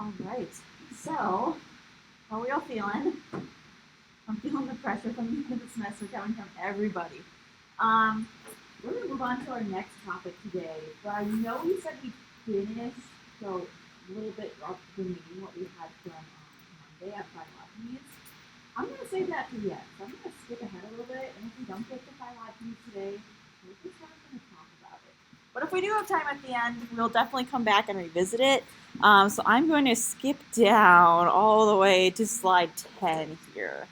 All right. So, how are we all feeling? I'm feeling the pressure from the end of the semester coming from everybody. Um, we're going to move on to our next topic today. But I know we said we finished so a little bit of the meeting, what we had from Monday at phylogenies. I'm going to save that to the end. So I'm going to skip ahead a little bit, and if we don't get to phylogenies today, we're just not going to talk about it. But if we do have time at the end, we'll definitely come back and revisit it. So I'm going to skip down all the way to slide 10 here.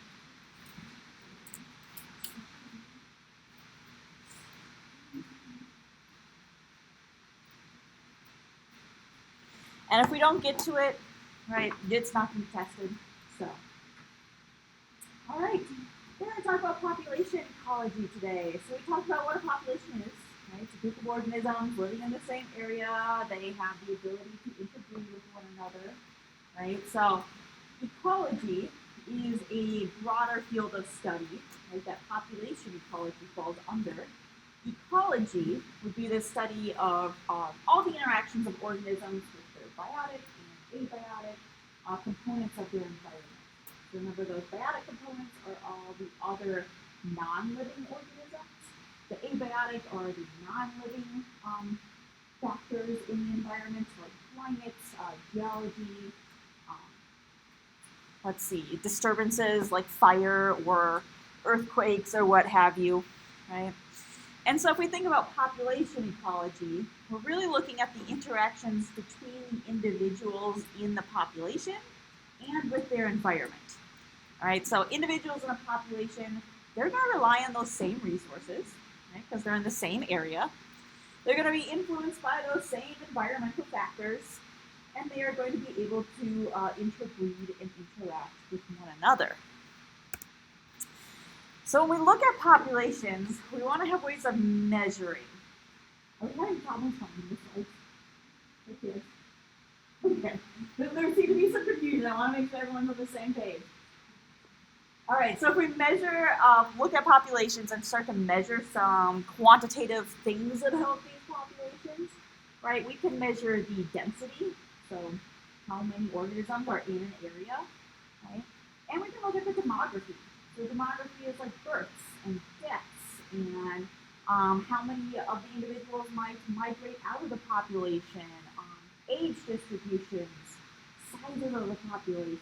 And if we don't get to it, right, it's not going to be tested. So, all right, we're going to talk about population ecology today. So we talked about what a population is, right? It's a group of organisms living in the same area. They have the ability to interbreed with one another, right? So ecology is a broader field of study, right, that population ecology falls under. Ecology would be the study of all the interactions of organisms with their biotic and abiotic components of their environment. So remember, those biotic components are all the other non-living organisms. The abiotic are the non-living factors in the environment, like climates, geology, let's see, disturbances like fire or earthquakes or what have you, right? And so if we think about population ecology, we're really looking at the interactions between the individuals in the population and with their environment. All right, so individuals in a population, they're going to rely on those same resources, right, because they're in the same area. They're going to be influenced by those same environmental factors, and they are going to be able to interbreed and interact with one another. So when we look at populations, we want to have ways of measuring. Are we having problems finding the slides? Okay. There seems to be some confusion. I want to make sure everyone's on the same page. All right, so if we measure, look at populations and start to measure some quantitative things about these populations, right? We can measure the density, so how many organisms are in an area, right? And we can look at the demography. So demography is like births and deaths and how many of the individuals might migrate out of the population, age distributions, sizes of the populations.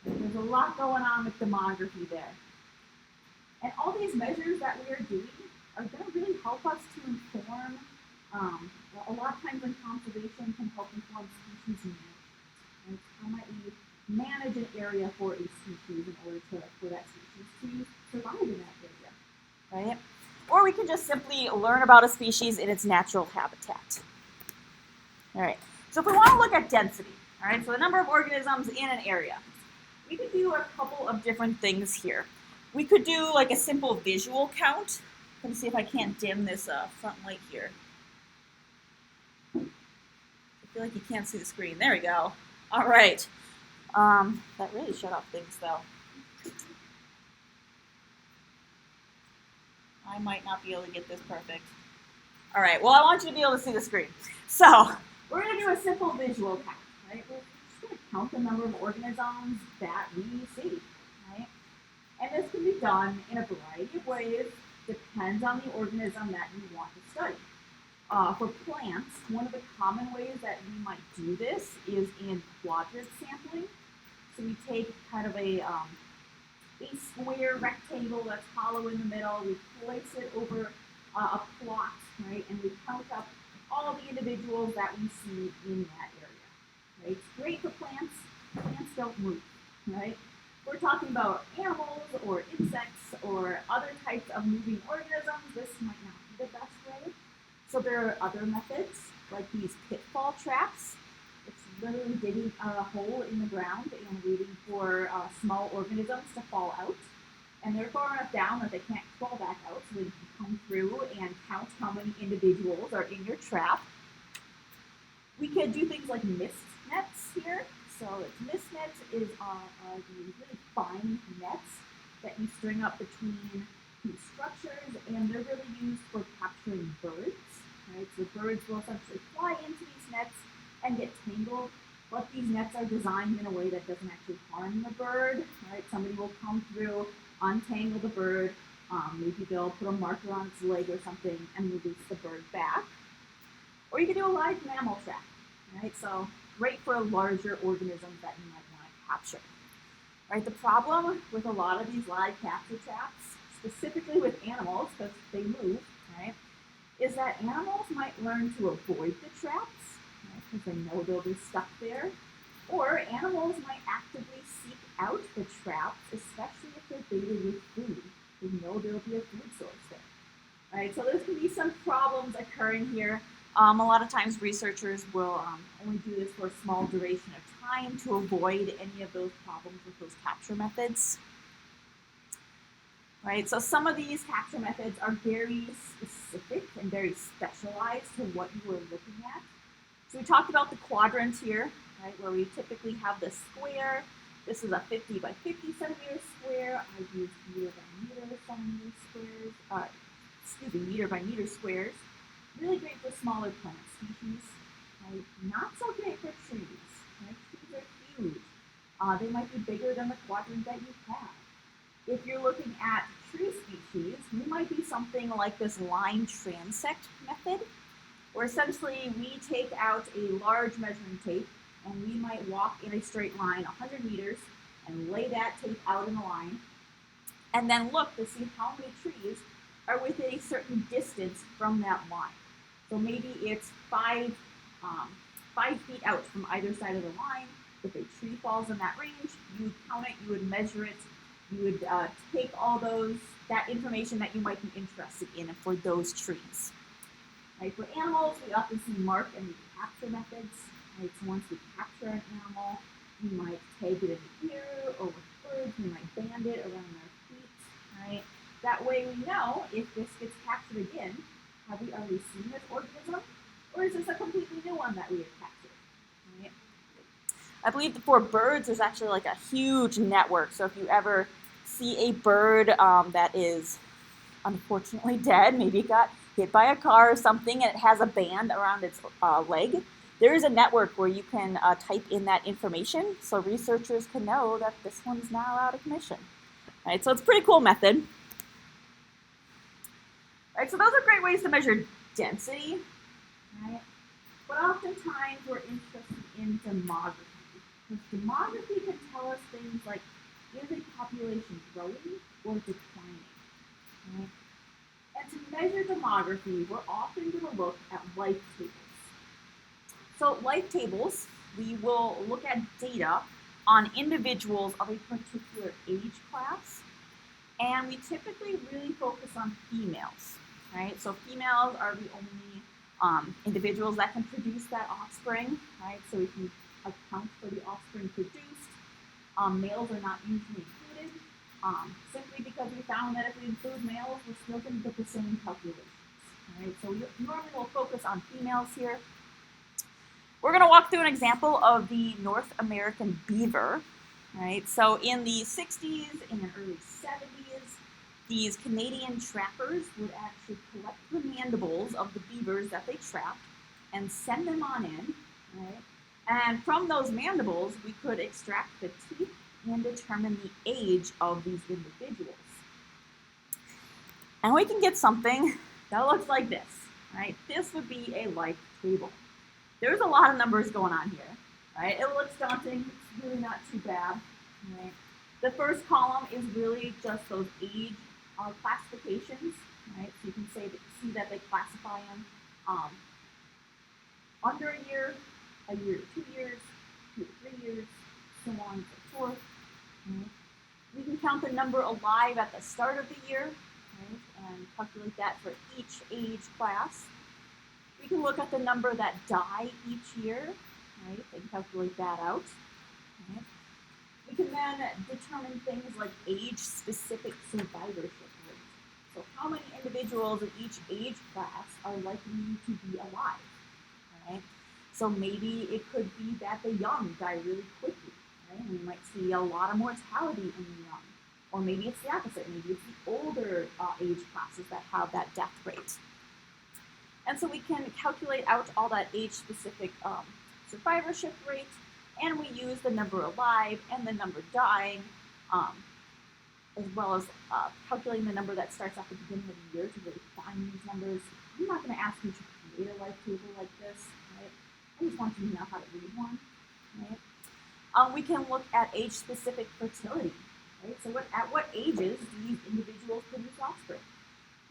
There's a lot going on with demography there. And all these measures that we are doing are going to really help us to inform, a lot of times when conservation can help inform species management. Right? How might we manage an area for a species in order for that species to survive in that area, right? Or we can just simply learn about a species in its natural habitat. All right, so if we want to look at density, all right, so the number of organisms in an area, we could do a couple of different things here. We could do like a simple visual count. Let me see if I can't dim this front light here. I feel like you can't see the screen. There we go. All right. That really shut off things though. I might not be able to get this perfect. All right, well, I want you to be able to see the screen. So we're going to do a simple visual count, right? We're just going to count the number of organisms that we see, right? And this can be done in a variety of ways, depends on the organism that you want to study. For plants, one of the common ways that we might do this is in quadrant sampling. So we take kind of a square rectangle that's hollow in the middle, we place it over a plot, right, and we count up all the individuals that we see in that area, right? It's great for plants. Plants don't move, right? We're talking about animals or insects or other types of moving organisms. This might not be the best way. So there are other methods, like these pitfall traps. It's literally digging a hole in the ground and waiting for small organisms to fall out. And they're far enough down that they can't crawl back out, so they can come through and count how many individuals are in your trap. We could do things like mist nets here. So mist nets is these really fine nets that you string up between two structures, and they're really used for capturing birds. Right? So birds will essentially fly into these nets and get tangled but these nets are designed in a way that doesn't actually harm the bird, right? Somebody will come through, untangle the bird, maybe they'll put a marker on its leg or something and release the bird back. Or you can do a live mammal trap, right? So great for larger organisms that you might want to capture. Right, the problem with a lot of these live capture traps, specifically with animals, because they move, right, is that animals might learn to avoid the traps, right, because they know they'll be stuck there, or animals might actively seek out the traps, especially if they're baited with food. They know there'll be a food source there. Right, so there's going to be some problems occurring here. A lot of times researchers will only do this for a small duration of time to avoid any of those problems with those capture methods. Right, so some of these capture methods are very specific and very specialized to what you are looking at. So we talked about the quadrant here, right, where we typically have the square. This is a 50 by 50 centimeter square. I used meter by meter centimeter squares. Meter by meter squares. Really great for smaller plant species. Right? Not so great for trees. Right? Trees are huge. They might be bigger than the quadrant that you have. If you're looking at tree species, you might be something like this line transect method, where essentially we take out a large measuring tape and we might walk in a straight line 100 meters and lay that tape out in a line and then look to see how many trees are within a certain distance from that line. So maybe it's 5 feet out from either side of the line. If a tree falls in that range, you would count it, you would measure it, you would take all that information that you might be interested in for those trees. Right, for animals, we often see mark and capture methods. Right, so once we capture an animal, we might tag it in the ear, or with birds, we might band it around their feet. Right? That way we know if this gets captured again, have we already seen this organism, or is this a completely new one that we have captured? Right? I believe for birds, there's actually like a huge network. So if you ever see a bird that is unfortunately dead, maybe it got hit by a car or something, and it has a band around its leg, there is a network where you can type in that information so researchers can know that this one's now out of commission. Right, so it's a pretty cool method. Right, so those are great ways to measure density. Right? But oftentimes we're interested in demography. Because demography can tell us things like, is a population growing or declining? Right? And to measure demography, we're often going to look at life tables. So life tables, we will look at data on individuals of a particular age class, and we typically really focus on females, right? So females are the only individuals that can produce that offspring, right? So we can account for the offspring produced. Males are not usually included, simply because we found that if we include males, we're still going to get the same calculations, right? So we normally will focus on females here. We're going to walk through an example of the North American beaver, right? So in the 60s and early 70s, these Canadian trappers would actually collect the mandibles of the beavers that they trapped and send them on in, right? And from those mandibles, we could extract the teeth and determine the age of these individuals. And we can get something that looks like this, right? This would be a life table. There's a lot of numbers going on here, right? It looks daunting. It's really not too bad, right? The first column is really just those age classifications, right? So you can see that they classify them under a year to 2 years, 2 to 3 years, so on and so forth. Right? We can count the number alive at the start of the year, right? And calculate that for each age class. We can look at the number that die each year, right, and calculate that out. Right? We can then determine things like age-specific survivorship rate. So how many individuals in each age class are likely to be alive, right? So maybe it could be that the young die really quickly, right? We might see a lot of mortality in the young. Or maybe it's the opposite. Maybe it's the older age classes that have that death rate. And so we can calculate out all that age-specific survivorship rate, And we use the number alive and the number dying, as well as calculating the number that starts at the beginning of the year to really find these numbers. I'm not going to ask you to create a life table like this, right? I just want you to know how to read one, right? We can look at age-specific fertility, right? So at what ages do these individuals produce offspring?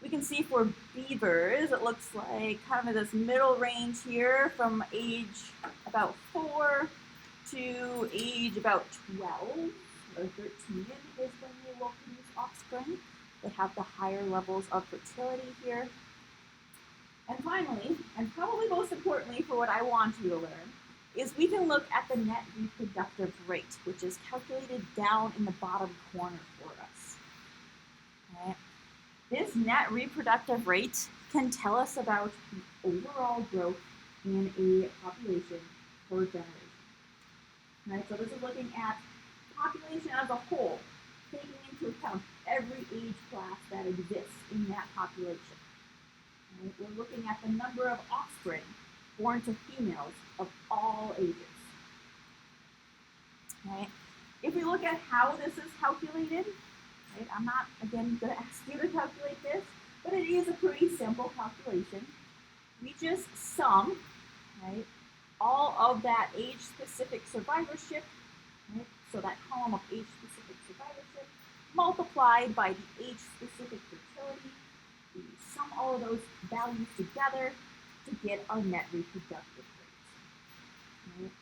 We can see for beavers, it looks like kind of this middle range here from age about 4 to age about 12 or 13 is when they will produce offspring. They have the higher levels of fertility here. And finally, and probably most importantly for what I want you to learn, is we can look at the net reproductive rate, which is calculated down in the bottom corner for us. Okay. This net reproductive rate can tell us about the overall growth in a population per generation. Right, so this is looking at population as a whole, taking into account every age class that exists in that population. Right, we're looking at the number of offspring born to females of all ages. Right? If we look at how this is calculated, right, I'm not, again, going to ask you to calculate this, but it is a pretty simple calculation. We just sum, right, all of that age-specific survivorship, right, so that column of age-specific survivorship, multiplied by the age-specific fertility. We sum all of those values together to get our net reproductive rate. Right?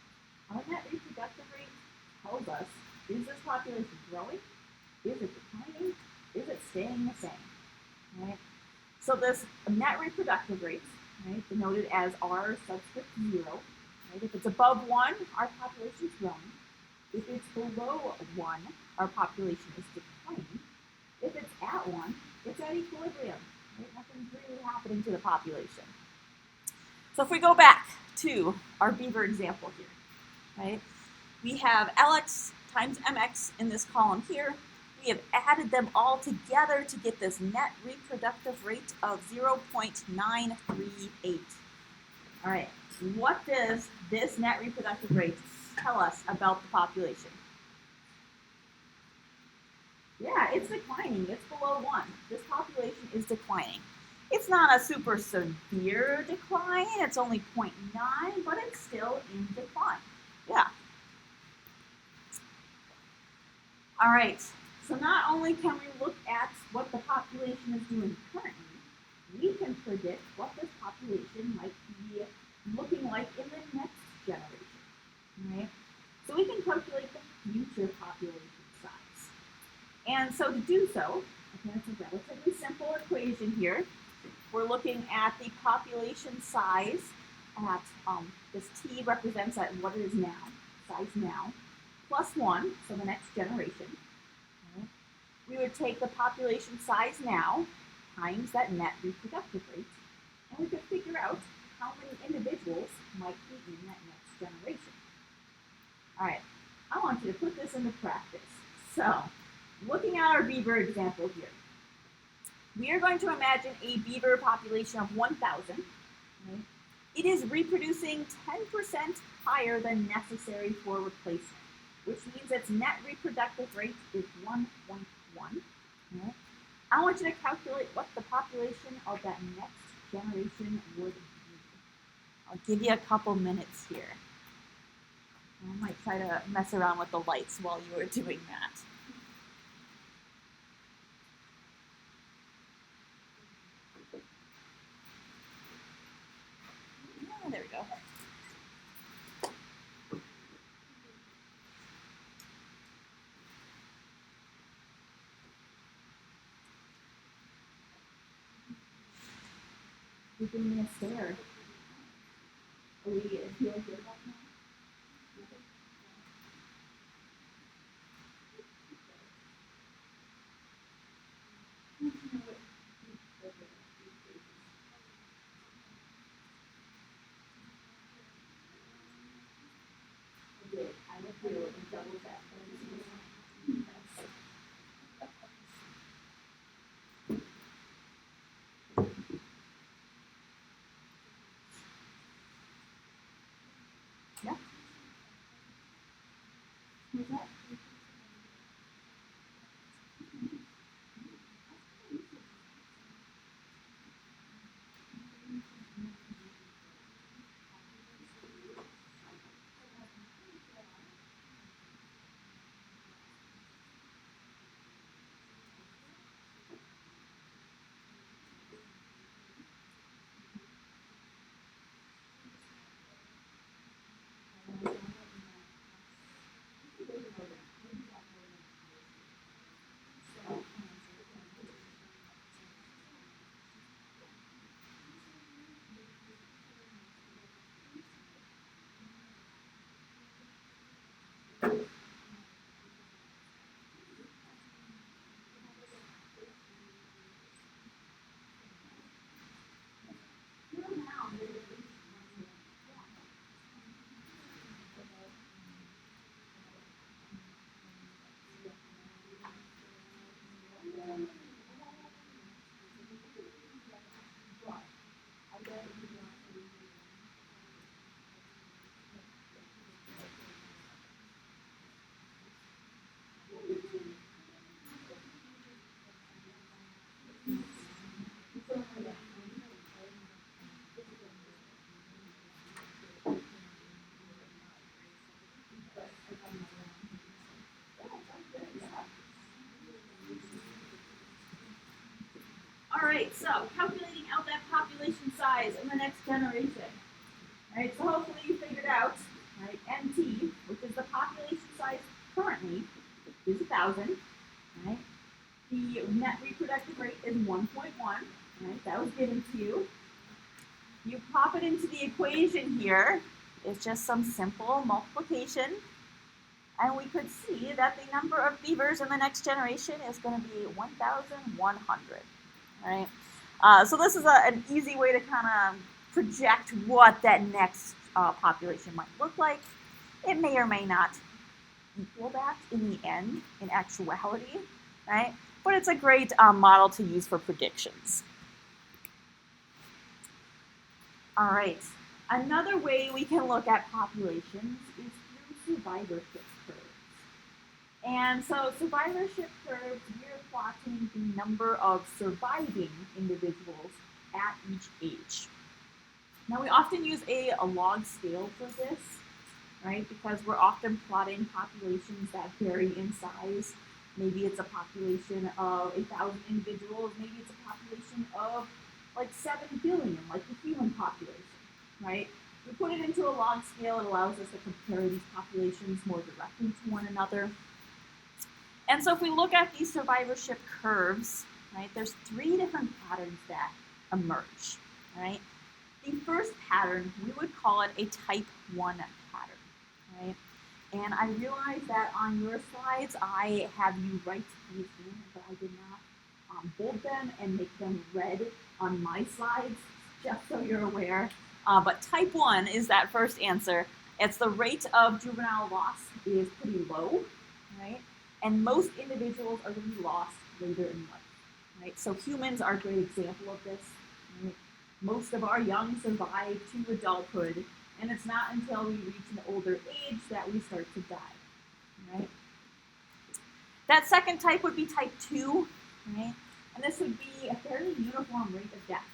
Our net reproductive rate tells us, is this population growing? Is it declining? Is it staying the same? Right? So this net reproductive rate, right, denoted as R subscript 0, right? If it's above 1, our population is growing. If it's below 1, our population is declining. If it's at 1, it's at equilibrium. Right? Nothing's really happening to the population. So if we go back to our beaver example here, right? We have Lx times Mx in this column here. We have added them all together to get this net reproductive rate of 0.938. All right, what does this net reproductive rate tell us about the population? Yeah, it's declining. It's below 1. This population is declining. It's not a super severe decline. It's only 0.9, but it's still in decline. Yeah. All right. So not only can we look at what the population is doing currently, we can predict what this population might be looking like in the next generation. Right? So we can calculate the future population size. And so to do so, okay, it's a relatively simple equation here. We're looking at the population size at, this t represents at what it is now, size now, plus 1, so the next generation. Okay. We would take the population size now times that net reproductive rate, and we could figure out how many individuals might be in that next generation. All right, I want you to put this into practice. So, looking at our beaver example here, we are going to imagine a beaver population of 1,000. Right? It is reproducing 10% higher than necessary for replacement, which means its net reproductive rate is 1.1. Right? I want you to calculate what the population of that next generation would be. I'll give you a couple minutes here. I might try to mess around with the lights while you are doing that. There we go. You're giving me a stare. Are we feeling good about now? I look through and double check. Yeah. All right, so calculating out that population size in the next generation. All right, so hopefully you figured out, right, MT, which is the population size currently, is 1,000, right? The net reproductive rate is 1.1, right? That was given to you. You pop it into the equation here. It's just some simple multiplication. And we could see that the number of beavers in the next generation is going to be 1,100. Right? So this is an easy way to kind of project what that next population might look like. It may or may not equal that in the end, in actuality, right? But it's a great model to use for predictions. All right, another way we can look at populations is through survivorship curves. And so survivorship curves, we're plotting the number of surviving individuals at each age. Now we often use a log scale for this, right? Because we're often plotting populations that vary in size. Maybe it's a population of 1,000 individuals, maybe it's a population of like 7 billion, like the human population, right? We put it into a log scale, it allows us to compare these populations more directly to one another. And so if we look at these survivorship curves, right, there's 3 different patterns that emerge, right? The first pattern, we would call it a type 1 pattern, right? And I realize that on your slides, I have you write these in, but I did not bold them and make them red on my slides, just so you're aware. But type 1 is that first answer. It's the rate of juvenile loss is pretty low, right? And most individuals are going to be lost later in life, right? So humans are a great example of this, right? Most of our young survive to adulthood, and it's not until we reach an older age that we start to die, right? That second type would be type 2, right? And this would be a fairly uniform rate of death,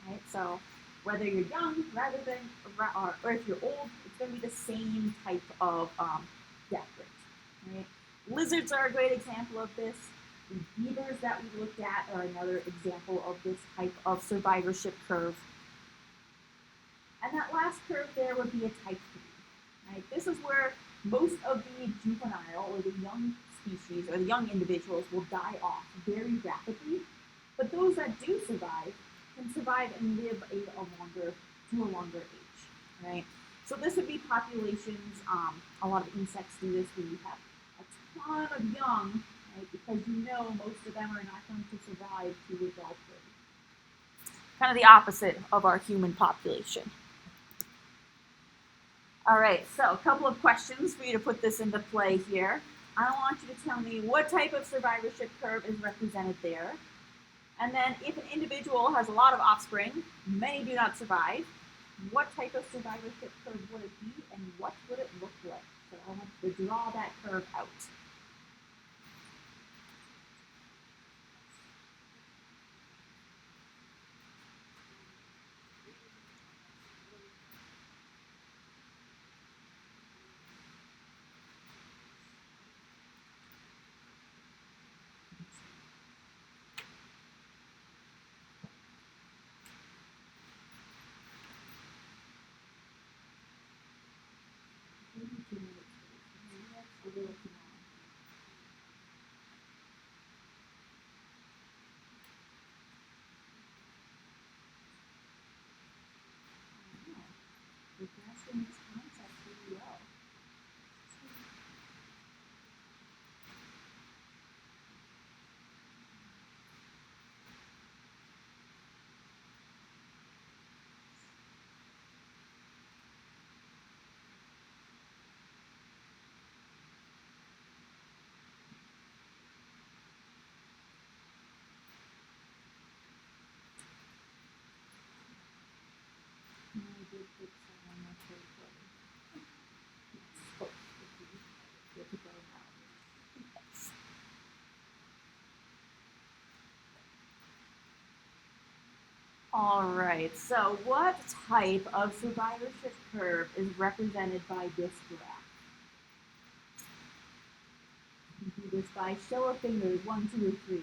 right? So whether you're young or if you're old, it's going to be the same type of death rate, right? Lizards are a great example of this. The beavers that we looked at are another example of this type of survivorship curve. And that last curve there would be a type 3. Right? This is where most of the juvenile or the young species or the young individuals will die off very rapidly. But those that do survive can survive and live to a longer age. Right? So this would be populations. A lot of insects do this. We have a ton of young, right? Because most of them are not going to survive to adulthood. Kind of the opposite of our human population. All right, so a couple of questions for you to put this into play here. I want you to tell me what type of survivorship curve is represented there. And then if an individual has a lot of offspring, many do not survive, what type of survivorship curve would it be and what would it look like? So I want you to draw that curve out. We're grasping this concept pretty well. No, I did fix that on my third quarter. Yes. Oh, good to go now. Yes. All right, so what type of survivorship curve is represented by this graph? You can do this by show of fingers, 1, 2, or 3.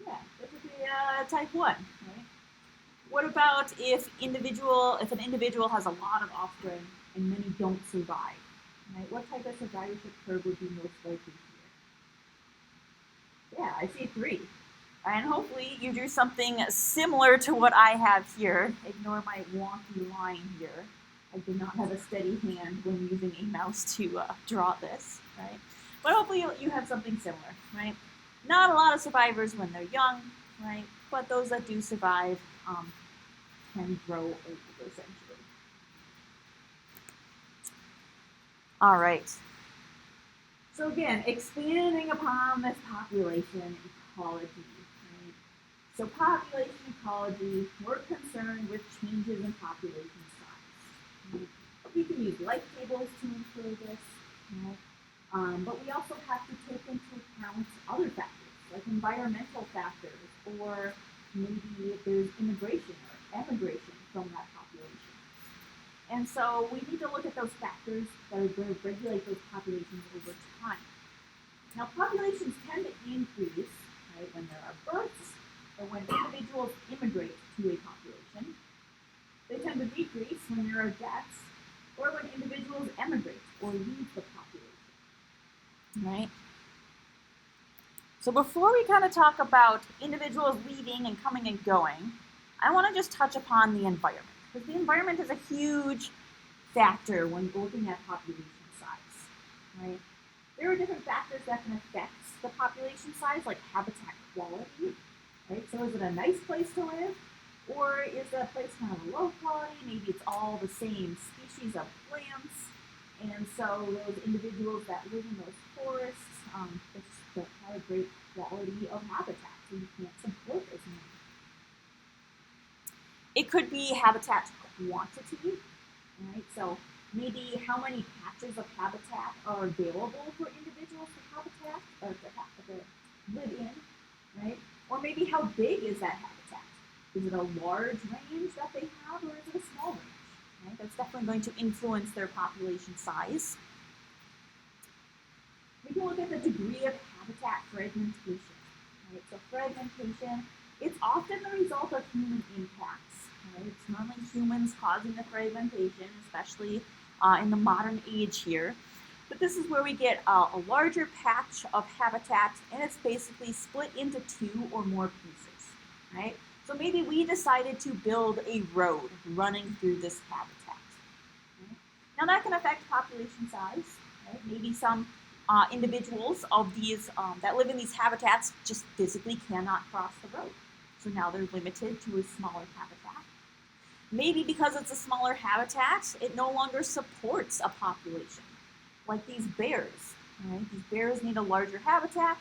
Yeah, this would be type 1, right? What about if an individual has a lot of offspring and many don't survive? Right? What type of survivorship curve would be most likely here? Yeah, I see 3. And hopefully you do something similar to what I have here. Ignore my wonky line here. I did not have a steady hand when using a mouse to draw this, right? But hopefully you have something similar, right? Not a lot of survivors when they're young, right? But those that do survive can grow old, essentially. All right. So again, expanding upon this population ecology. Right? So population ecology, we're concerned with changes in population size. Right? We can use life tables to infer this, right? But we also have to take into account other factors, like environmental factors, or maybe if there's immigration or emigration from that population. And so we need to look at those factors that are going to regulate those populations over time. Now, populations tend to increase, right, when there are births or when individuals immigrate to a population. They tend to decrease when there are deaths or when individuals emigrate or leave the population. Right? So before we kind of talk about individuals leaving and coming and going, I want to just touch upon the environment, because the environment is a huge factor when looking at population size, right? There are different factors that can affect the population size, like habitat quality, right? So is it a nice place to live, or is the place kind of low quality? Maybe it's all the same species of plants, and so those individuals that live in those forests just don't have a great quality of habitat, so you can't support as many. It could be habitat quantity, right? So maybe how many patches of habitat are available for individuals to habitat or to live in, right? Or maybe how big is that habitat? Is it a large range that they have, or is it a small range? Right? That's definitely going to influence their population size. We can look at the degree of habitat fragmentation. Right? So fragmentation, it's often the result of human impacts. Right? It's normally humans causing the fragmentation, especially in the modern age here. But this is where we get a larger patch of habitat, and it's basically split into 2 or more pieces. Right? So maybe we decided to build a road running through this habitat. Right? Now that can affect population size. Right? Maybe some individuals of these that live in these habitats just physically cannot cross the road. So now they're limited to a smaller habitat. Maybe because it's a smaller habitat, it no longer supports a population. Like these bears, right? These bears need a larger habitat.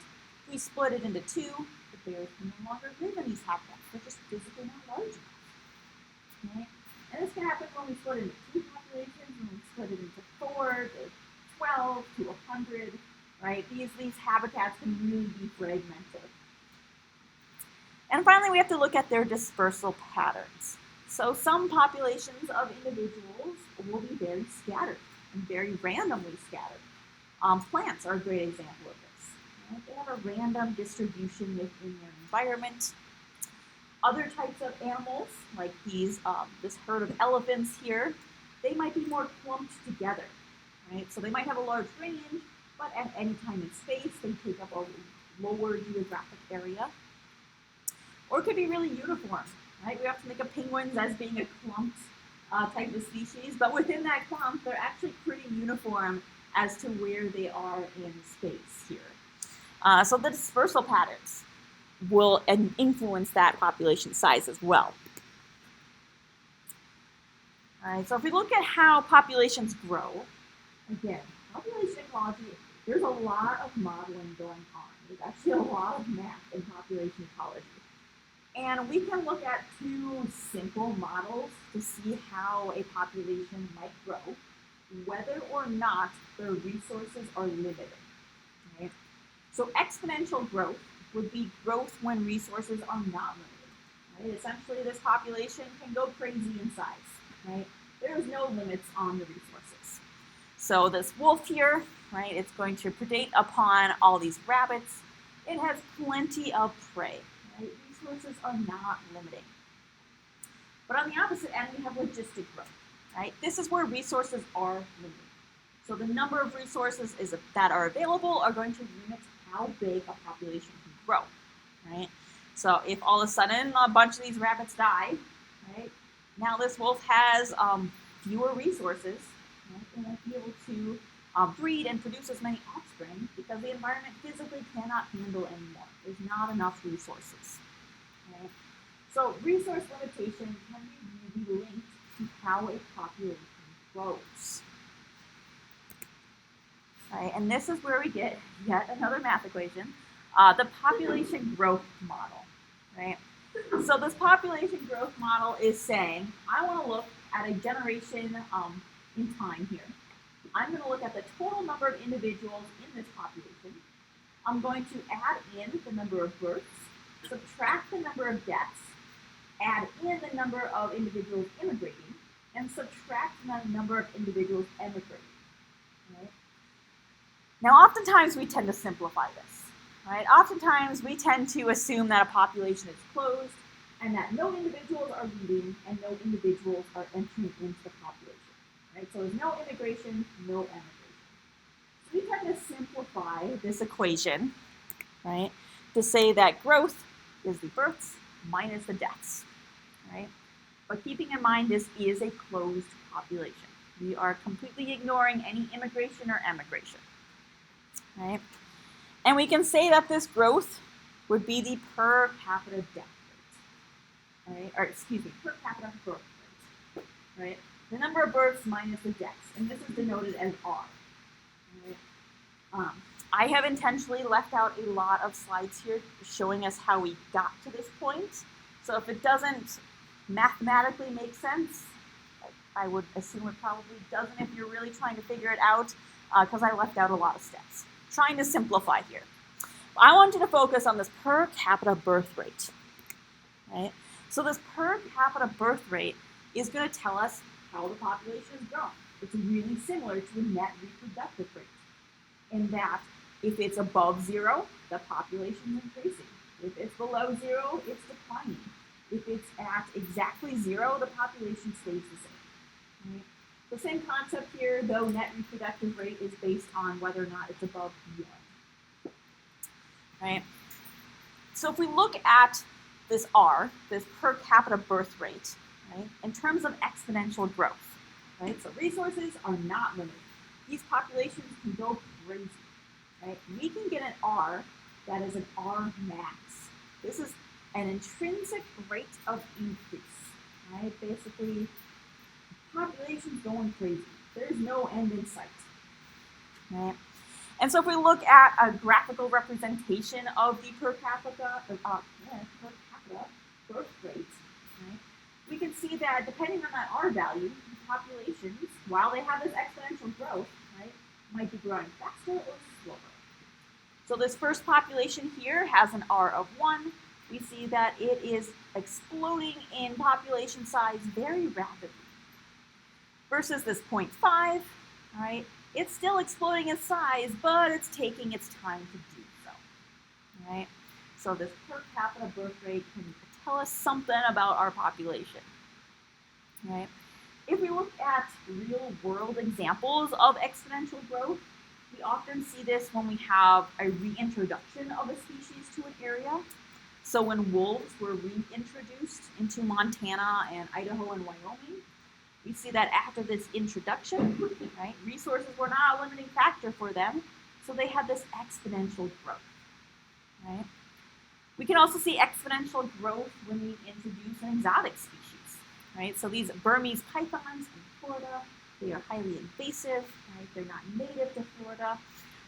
If we split it into 2, the bears can no longer live in these habitats. They're just physically not large enough. Right? And this can happen when we split into two populations, when we split it into 4 to 12 to 100, right? These habitats can really be fragmented. And finally, we have to look at their dispersal patterns. So some populations of individuals will be very scattered and very randomly scattered. Plants are a great example of this. Right? They have a random distribution within their environment. Other types of animals, like this herd of elephants here, they might be more clumped together, right? So they might have a large range, but at any time in space, they take up a lower geographic area. Or it could be really uniform, right? We often think of penguins as being a clumped type of species, but within that clump, they're actually pretty uniform as to where they are in space here. So the dispersal patterns will influence that population size as well. All right, so if we look at how populations grow, again, population ecology, there's a lot of modeling going on. There's actually a lot of math in population ecology. And we can look at two simple models to see how a population might grow, whether or not their resources are limited. Right? So exponential growth would be growth when resources are not limited. Right? Essentially, this population can go crazy in size. Right? There's no limits on the resources. So this wolf here, right, it's going to predate upon all these rabbits. It has plenty of prey. Right? Resources are not limiting. But on the opposite end, we have logistic growth. Right? This is where resources are limited. So the number of resources that are available are going to limit how big a population can grow. Right? So if all of a sudden a bunch of these rabbits die, right, now this wolf has fewer resources. Right? It won't be able to breed and produce as many offspring because the environment physically cannot handle anymore. There's not enough resources. Right? So resource limitation can be really linked to how a population grows. Right? And this is where we get yet another math equation, the population growth model. Right? So this population growth model is saying, I want to look at a generation in time here. I'm going to look at the total number of individuals in this population. I'm going to add in the number of births, subtract the number of deaths, add in the number of individuals immigrating, and subtract the number of individuals emigrating. Right? Now, oftentimes we tend to simplify this. Right? Oftentimes we tend to assume that a population is closed and that no individuals are leaving and no individuals are entering into the population. Right? So there's no immigration, no emigration. So we tend to simplify this equation, right, to say that growth is the births minus the deaths. Right? But keeping in mind this is a closed population. We are completely ignoring any immigration or emigration. Right? And we can say that this growth would be the per capita death rate. Right? Or excuse me, per capita birth rate. Right? The number of births minus the deaths. And this is denoted as R. Right? I have intentionally left out a lot of slides here showing us how we got to this point. So if it doesn't mathematically make sense, I would assume it probably doesn't if you're really trying to figure it out, because I left out a lot of steps. Trying to simplify here. I want you to focus on this per capita birth rate. Right? So this per capita birth rate is going to tell us how the population is growing. It's really similar to the net reproductive rate, in that if it's above 0, the population is increasing. If it's below 0, it's declining. If it's at exactly 0, the population stays the same. Right? The same concept here, though net reproductive rate is based on whether or not it's above 1. Right? So if we look at this R, this per capita birth rate, right, in terms of exponential growth, right? So resources are not limited. These populations can go crazy. Right? We can get an R that is an R max. This is an intrinsic rate of increase. Right? Basically, population's going crazy. There's no end in sight. Right? And so if we look at a graphical representation of the per capita birth rate, right, we can see that depending on that R value, populations, while they have this exponential growth, right, might be growing faster or slower. So this first population here has an R of 1. We see that it is exploding in population size very rapidly. Versus this 0.5, right? It's still exploding in size, but it's taking its time to do so, right? So this per capita birth rate can tell us something about our population, right? If we look at real world examples of exponential growth, we often see this when we have a reintroduction of a species to an area. So when wolves were reintroduced into Montana and Idaho and Wyoming, we see that after this introduction, right, resources were not a limiting factor for them, so they had this exponential growth, right? We can also see exponential growth when we introduce an exotic species, right? So these Burmese pythons in Florida, they are highly invasive, right? They're not native to Florida.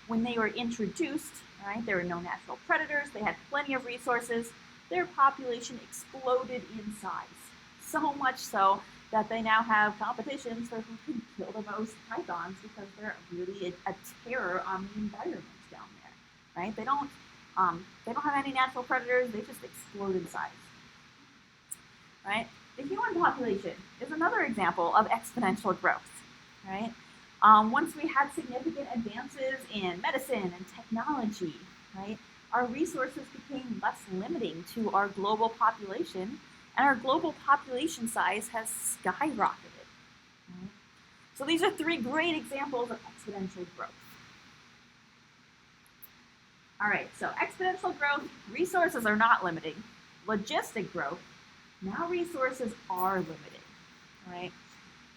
When they were introduced, right, there were no natural predators, they had plenty of resources, their population exploded in size. So much so that they now have competitions for who can kill the most pythons because they're really a terror on the environment down there, right? They don't have any natural predators, they just explode in size, right? The human population is another example of exponential growth, right? Once we had significant advances in medicine and technology, right, our resources became less limiting to our global population, and our global population size has skyrocketed. Right? So these are 3 great examples of exponential growth. All right, so exponential growth, resources are not limiting. Logistic growth, now resources are limiting, right?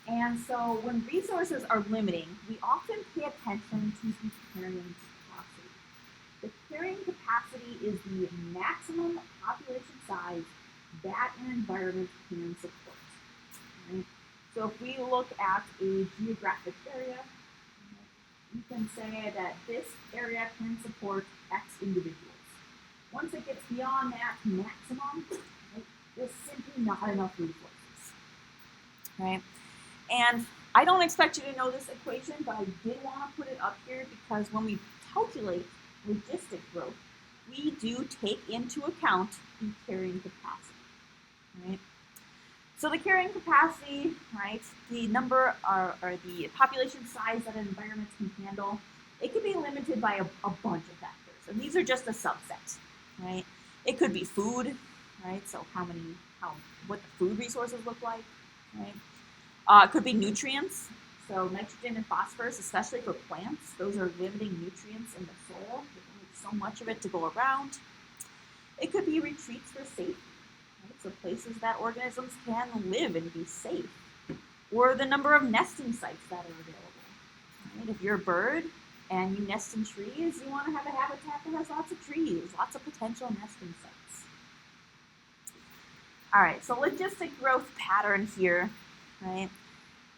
And so when resources are limiting, we often pay attention to the carrying capacity. The carrying capacity is the maximum population size that an environment can support. Right? So if we look at a geographic area, you can say that this area can support X individuals. Once it gets beyond that maximum, right, there's simply not enough resources. Right? And I don't expect you to know this equation, but I did want to put it up here because when we calculate logistic growth, we do take into account the carrying capacity. Right? So the carrying capacity, right, the number or the population size that an environment can handle, it can be limited by a bunch of factors. And these are just a subset, right? It could be food, right? So what the food resources look like, right? It could be nutrients, so nitrogen and phosphorus, especially for plants. Those are limiting nutrients in the soil. There's only so much of it to go around. It could be retreats for safety, right? So places that organisms can live and be safe. Or the number of nesting sites that are available. Right? If you're a bird and you nest in trees, you want to have a habitat that has lots of trees, lots of potential nesting sites. All right, so logistic growth pattern here. Right?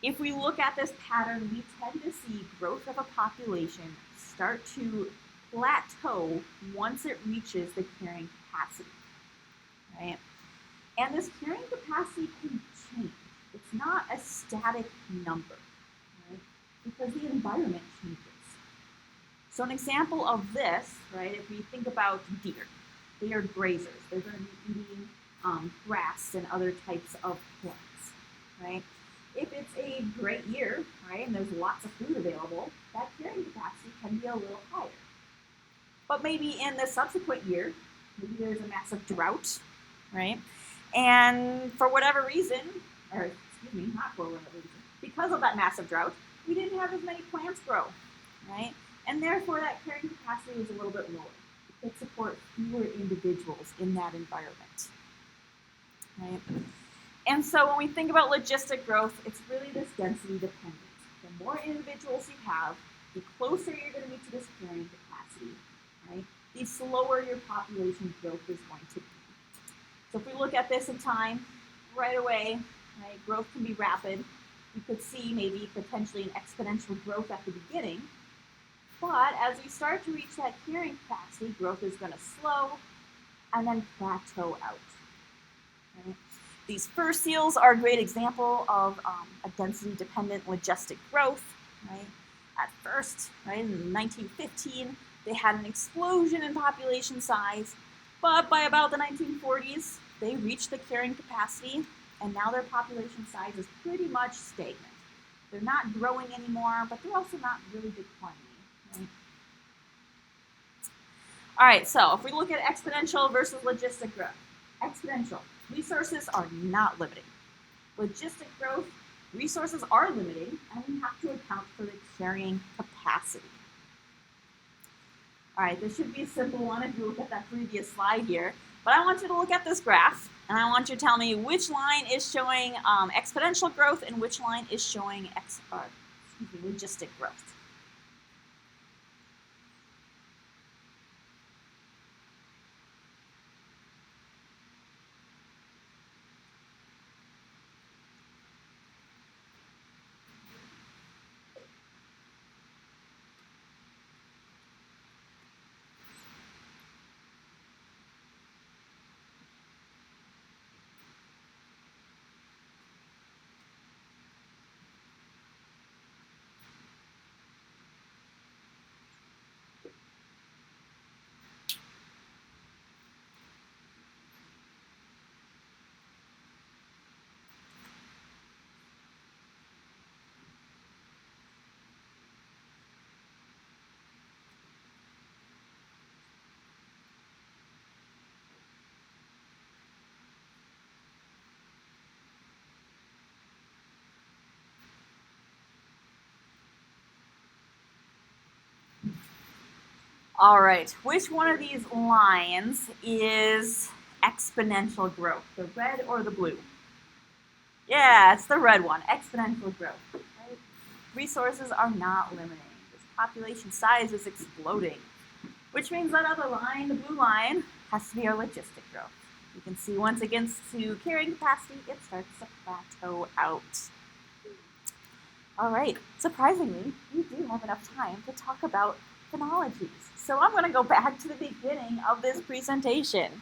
If we look at this pattern, we tend to see growth of a population start to plateau once it reaches the carrying capacity. Right? And this carrying capacity can change. It's not a static number, right? Because the environment changes. So an example of this, right, if we think about deer, they are grazers. They're going to be eating grass and other types of plants, right? If it's a great year, right, and there's lots of food available, that carrying capacity can be a little higher. But maybe in the subsequent year, maybe there's a massive drought, right? And for whatever reason, not for whatever reason, because of that massive drought, we didn't have as many plants grow, right? And therefore that carrying capacity was a little bit lower. It could support fewer individuals in that environment, right? And so when we think about logistic growth, it's really this density dependent. The more individuals you have, the closer you're going to be to this carrying capacity, right? The slower your population growth is going to be. So if we look at this in time, right away, right, growth can be rapid. You could see maybe potentially an exponential growth at the beginning. But as we start to reach that carrying capacity, growth is going to slow and then plateau out. Right? These fur seals are a great example of a density-dependent logistic growth, right? At first, right, in 1915, they had an explosion in population size, but by about the 1940s, they reached the carrying capacity, and now their population size is pretty much stagnant. They're not growing anymore, but they're also not really declining, right? All right, so if we look at exponential versus logistic growth, exponential, resources are not limiting. Logistic growth, resources are limiting, and we have to account for the carrying capacity. All right, this should be a simple one if you look at that previous slide here, but I want you to look at this graph, and I want you to tell me which line is showing exponential growth and which line is showing logistic growth. All right, which one of these lines is exponential growth, the red or the blue? Yeah, it's the red one, exponential growth. Right? Resources are not limiting. This population size is exploding, which means that other line, the blue line, has to be our logistic growth. You can see once it gets to carrying capacity, it starts to plateau out. All right, surprisingly, we do have enough time to talk about phenologies. So I'm going to go back to the beginning of this presentation.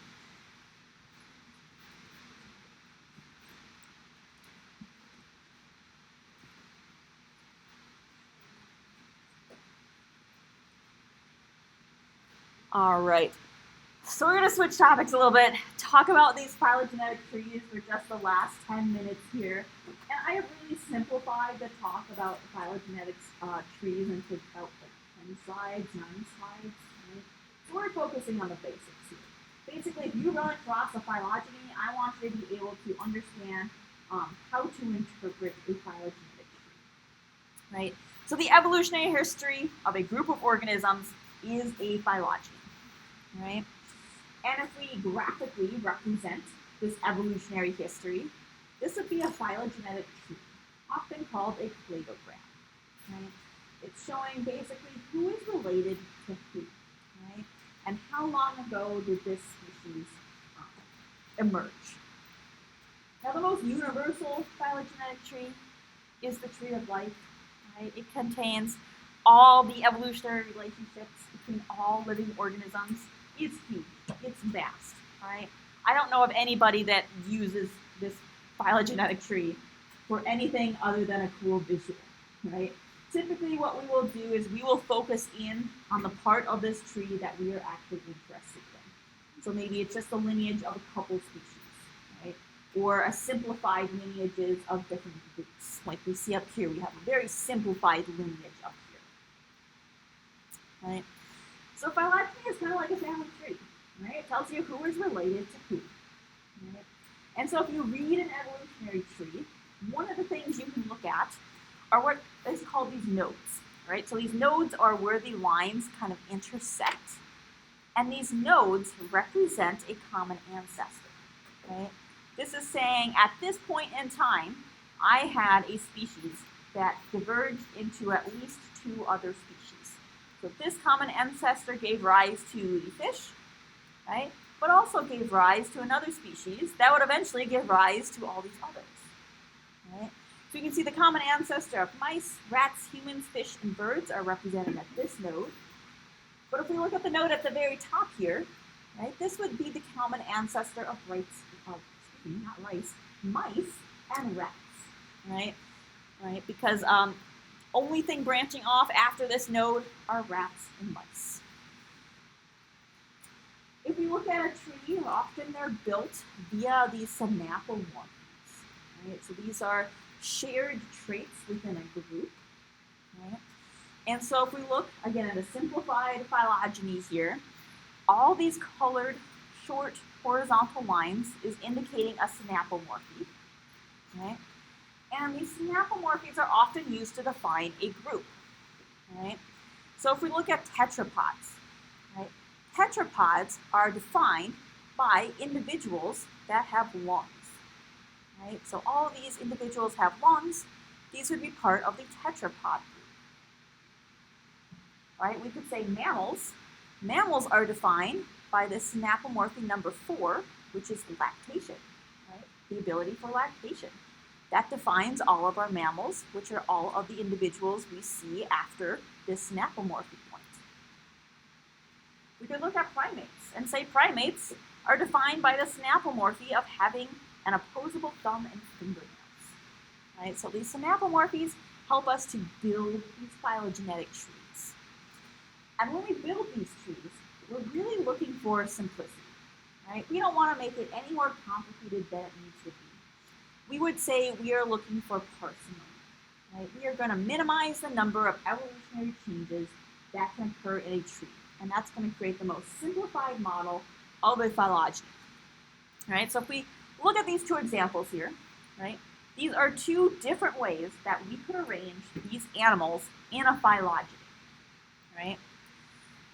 All right, so we're going to switch topics a little bit, talk about these phylogenetic trees for just the last 10 minutes here. And I have really simplified the talk about phylogenetics trees into about 10 slides, 9 slides. Right? So we're focusing on the basics here. Basically, if you run across a phylogeny, I want you to be able to understand how to interpret a phylogenetic tree. Right? So the evolutionary history of a group of organisms is a phylogeny. Right? And if we graphically represent this evolutionary history, this would be a phylogenetic tree, often called a cladogram. Right? It's showing basically who is related to who, right? And how long ago did this species emerge. Now, the most universal phylogenetic tree is the tree of life. Right? It contains all the evolutionary relationships between all living organisms. It's huge. It's vast. Right? I don't know of anybody that uses this phylogenetic tree for anything other than a cool visual. Right? Typically, what we will do is we will focus in on the part of this tree that we are actually interested in. So maybe it's just the lineage of a couple species, right? Or a simplified lineages of different groups. Like we see up here, we have a very simplified lineage up here, right? So phylogeny is kind of like a family tree, right? It tells you who is related to who, right? And so if you read an evolutionary tree, one of the things you can look at are what is called these nodes, right? So these nodes are where the lines kind of intersect. And these nodes represent a common ancestor, right? This is saying at this point in time, I had a species that diverged into at least 2 other species. So this common ancestor gave rise to the fish, right? But also gave rise to another species that would eventually give rise to all these others, right? So you can see the common ancestor of mice, rats, humans, fish, and birds are represented at this node. But if we look at the node at the very top here, right, this would be the common ancestor of mice and rats, right? Right, because only thing branching off after this node are rats and mice. If we look at a tree, often they're built via these synapomorphies, right? So these are shared traits within a group, right? And so if we look, again, at a simplified phylogeny here, all these colored short horizontal lines is indicating a synapomorphy, right? And these synapomorphies are often used to define a group, right? So if we look at tetrapods, right? Tetrapods are defined by individuals that have lungs, right? So all of these individuals have lungs. These would be part of the tetrapod group, right? We could say mammals. Mammals are defined by the synapomorphy number 4, which is lactation, right? The ability for lactation. That defines all of our mammals, which are all of the individuals we see after this synapomorphy point. We could look at primates and say primates are defined by the synapomorphy of having an opposable thumb and fingernails, right? So these synapomorphies help us to build these phylogenetic trees. And when we build these trees, we're really looking for simplicity, right? We don't want to make it any more complicated than it needs to be. We would say we are looking for parsimony, right? We are going to minimize the number of evolutionary changes that can occur in a tree, and that's going to create the most simplified model of a phylogeny, right? So if we look at these two examples here, right? These are two different ways that we could arrange these animals in a phylogeny, right?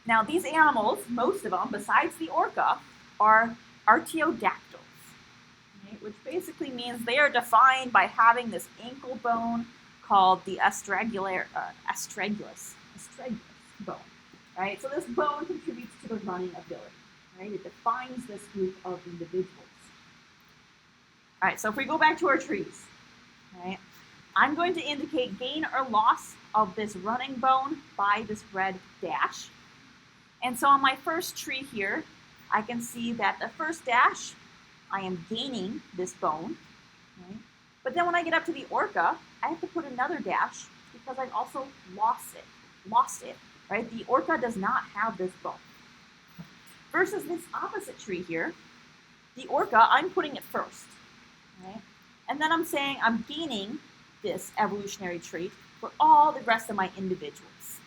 Now these animals, most of them, besides the orca, are artiodactyls, which basically means they are defined by having this ankle bone called the astragalus bone, right? So this bone contributes to the running ability, right? It defines this group of individuals. All right, so if we go back to our trees, right, I'm going to indicate gain or loss of this running bone by this red dash. And so on my first tree here, I can see that the first dash, I am gaining this bone, right? But then when I get up to the orca, I have to put another dash because I've also lost it, right? The orca does not have this bone. Versus this opposite tree here, the orca, I'm putting it first, right? And then I'm saying I'm gaining this evolutionary trait for all the rest of my individuals,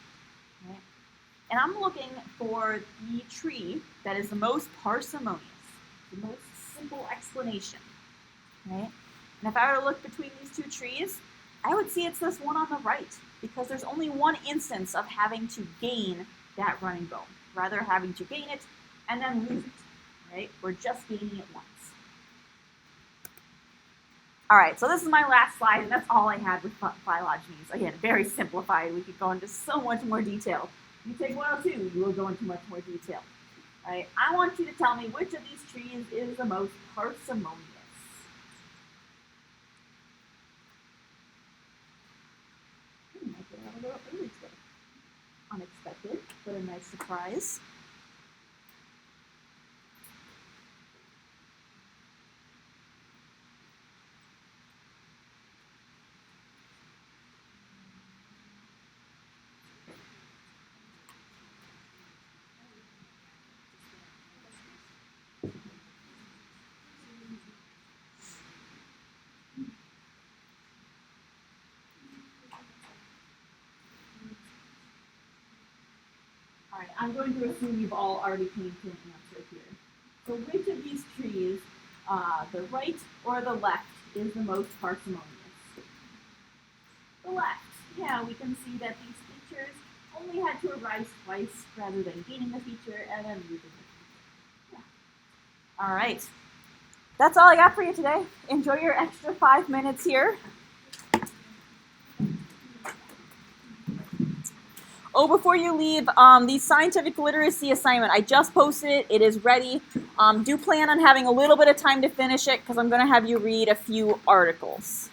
right? And I'm looking for the tree that is the most parsimonious, the most simple explanation, right? And if I were to look between these two trees, I would see it's this one on the right, because there's only one instance of having to gain that running bone, rather having to gain it and then lose it, right? We're just gaining it once. All right, so this is my last slide, and that's all I had with phylogenies. Again, very simplified. We could go into so much more detail. You take 102, you will go into much more detail. All right, I want you to tell me which of these trees is the most parsimonious. Might get out a little early today. Unexpected, but a nice surprise. All right, I'm going to assume you've all already came to an answer here. So which of these trees, the right or the left, is the most parsimonious? The left. Yeah, we can see that these features only had to arise twice rather than gaining a feature and then losing a feature. Yeah. All right. That's all I got for you today. Enjoy your extra 5 minutes here. Oh, before you leave, the scientific literacy assignment, I just posted it. It is ready. Do plan on having a little bit of time to finish it because I'm going to have you read a few articles.